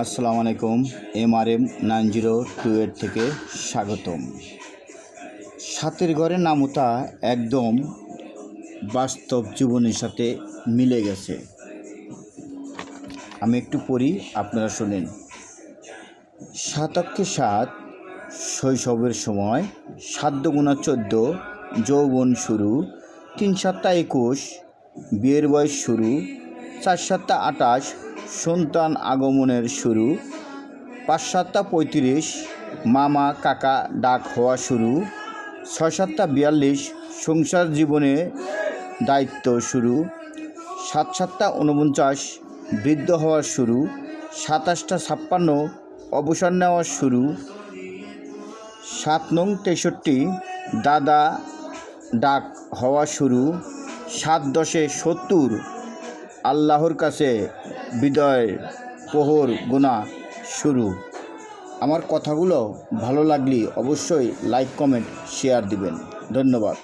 আসসালামু আলাইকুম। MRM 9028 থেকে স্বাগতম। সাতের ঘরের নামতা একদম বাস্তব জীবনের সাথে মিলে গেছে। আমি একটু পড়ি, আপনারা শোনেন। 7 অক্ষে 7 শৈশবের সময়, 7 দুগুণা 14 যৌবন শুরু, 3 7 21 বিয়ের বয়স শুরু, 4 7 28 সন্তান আগমনের শুরু, 5 7 35 মামা কাকা ডাক হওয়া শুরু, 6 7 42 সংসার জীবনে দায়িত্ব শুরু, 7 7 49 বৃদ্ধ হওয়ার শুরু, 27 56 অবসর নেওয়ার শুরু, 7 নং 63 দাদা ডাক হওয়া শুরু, 7 10 70 আল্লাহর কাছে বিদায়ের প্রহর গোনা শুরু। আমার কথাগুলো ভালো লাগলে অবশ্যই লাইক কমেন্ট শেয়ার দিবেন। ধন্যবাদ।